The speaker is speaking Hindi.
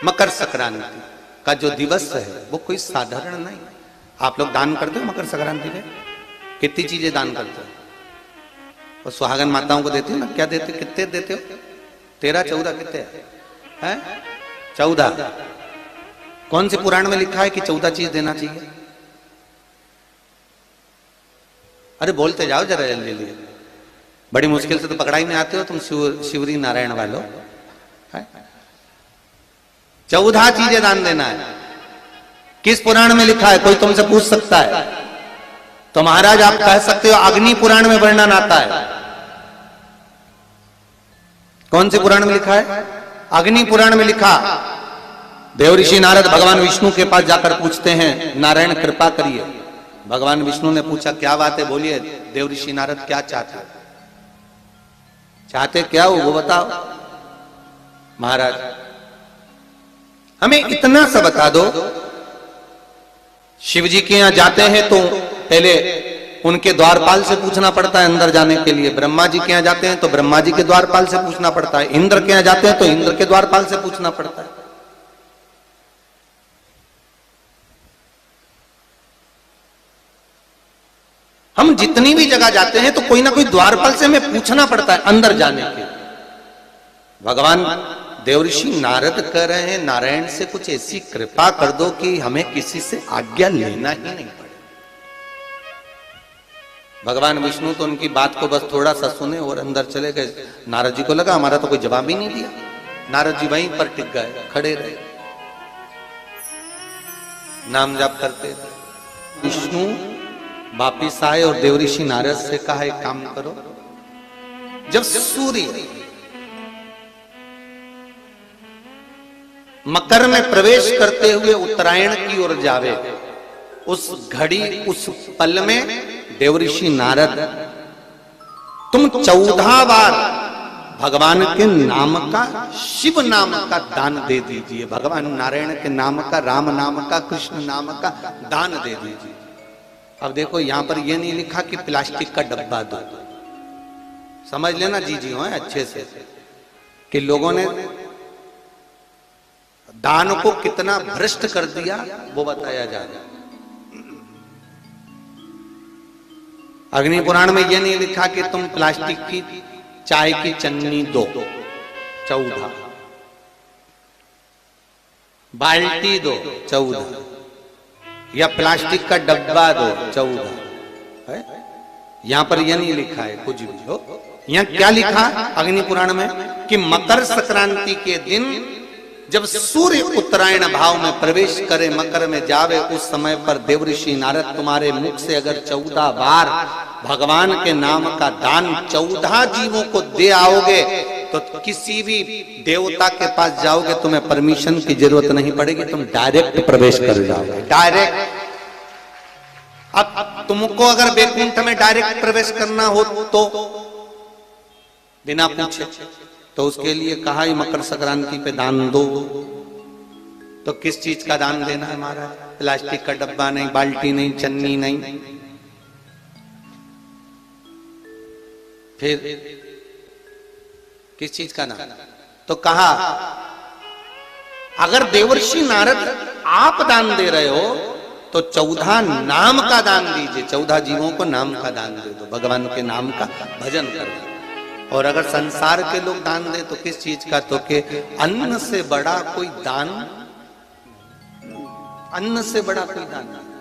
मकर संक्रांति का जो दिवस है वो कोई साधारण नहीं। आप लोग दान करते हो मकर संक्रांति में? कितनी चीजें दान करते हो? और सुहागन माताओं को देते हो ना? क्या देते, कितने देते हो? 13 14 कितने हैं? 14। कौन से पुराण में लिखा है कि 14 चीज देना चाहिए? अरे बोलते जाओ जरा जल्दी जल्दी, बड़ी मुश्किल से तो पकड़ाई में आते हो तुम शिवरी नारायण वालों। 14 चीजें दान देना है। किस पुराण में लिखा है? कोई तुमसे पूछ सकता है तो महाराज आप कह सकते हो अग्नि पुराण में वर्णन आता है। कौन से पुराण में लिखा है? अग्नि पुराण में लिखा। देवऋषि नारद भगवान विष्णु के पास जाकर पूछते हैं, नारायण कृपा करिए। भगवान विष्णु ने पूछा क्या बात है, बोलिए देवऋषि नारद क्या चाहते, चाहते क्या हो वो बताओ। महाराज हमें इतना सा बता दो, शिव जी के यहां जाते हैं तो पहले उनके द्वारपाल से पूछना पड़ता है अंदर जाने के लिए। ब्रह्मा जी के यहां जाते हैं तो ब्रह्मा जी के द्वारपाल से पूछना पड़ता है। इंद्र के यहां जाते हैं तो इंद्र के द्वारपाल से पूछना पड़ता है। हम जितनी भी जगह जाते हैं तो कोई ना कोई द्वारपाल से हमें पूछना पड़ता है अंदर जाने के। भगवान देवऋषि नारद कह रहे हैं नारायण से कुछ ऐसी कृपा कर दो कि हमें किसी से आज्ञा लेना ही नहीं पड़े। भगवान विष्णु तो उनकी बात को बस थोड़ा सा सुने और अंदर चले गए। नारद जी को लगा हमारा तो कोई जवाब ही नहीं दिया। नारद जी वहीं पर टिक गए, खड़े रहे, नाम जाप करते थे। विष्णु वापिस आए और देवऋषि नारद से कहा एक काम करो, जब सूर्य मकर में प्रवेश करते हुए उत्तरायण की ओर जावे, उस घड़ी उस पल में देवऋषि नारद तुम 14 बार भगवान के नाम का, शिव नाम का दान दे दीजिए। भगवान नारायण के नाम का, राम नाम का, कृष्ण नाम का दान दे दीजिए। अब देखो यहां पर यह नहीं लिखा कि प्लास्टिक का डब्बा दो। समझ लेना जी हो अच्छे से कि लोगों ने दान को कितना भ्रष्ट कर दिया वो बताया जा रहा है। अग्नि पुराण में यह नहीं लिखा कि तुम प्लास्टिक की चाय की चन्नी दो 14, बाल्टी दो 14, या प्लास्टिक का डब्बा दो 14 है। यहां पर यह नहीं लिखा है कुछ भी हो। यहां क्या लिखा अग्नि पुराण में कि मकर संक्रांति के दिन जब सूर्य उत्तरायण भाव में प्रवेश करे, मकर में जावे, उस समय पर देवऋषि नारद तुम्हारे मुख से अगर 14 बार भगवान के नाम का दान 14 जीवों को दे आओगे तो किसी भी देवता के पास जाओगे तुम्हें परमिशन की जरूरत नहीं पड़ेगी, तुम डायरेक्ट प्रवेश कर जाओगे। डायरेक्ट। अब तुमको अगर वैकुंठ में डायरेक्ट प्रवेश करना हो तो बिना पूछे, तो उसके लिए कहा ही मकर संक्रांति पे दान दो। तो किस चीज का दान देना है महाराज? प्लास्टिक का डब्बा नहीं, बाल्टी नहीं, चन्नी नहीं, फिर किस चीज का दान? तो कहा अगर देवर्षि नारद आप दान दे रहे हो तो 14 नाम का दान दीजिए। 14 जीवों को नाम का दान दे दो, भगवान के नाम का भजन कर दो। और अगर संसार के लोग दान दे तो किस चीज का? तो के अन्न से बड़ा कोई दान, अन्न से बड़ा कोई दान नहीं।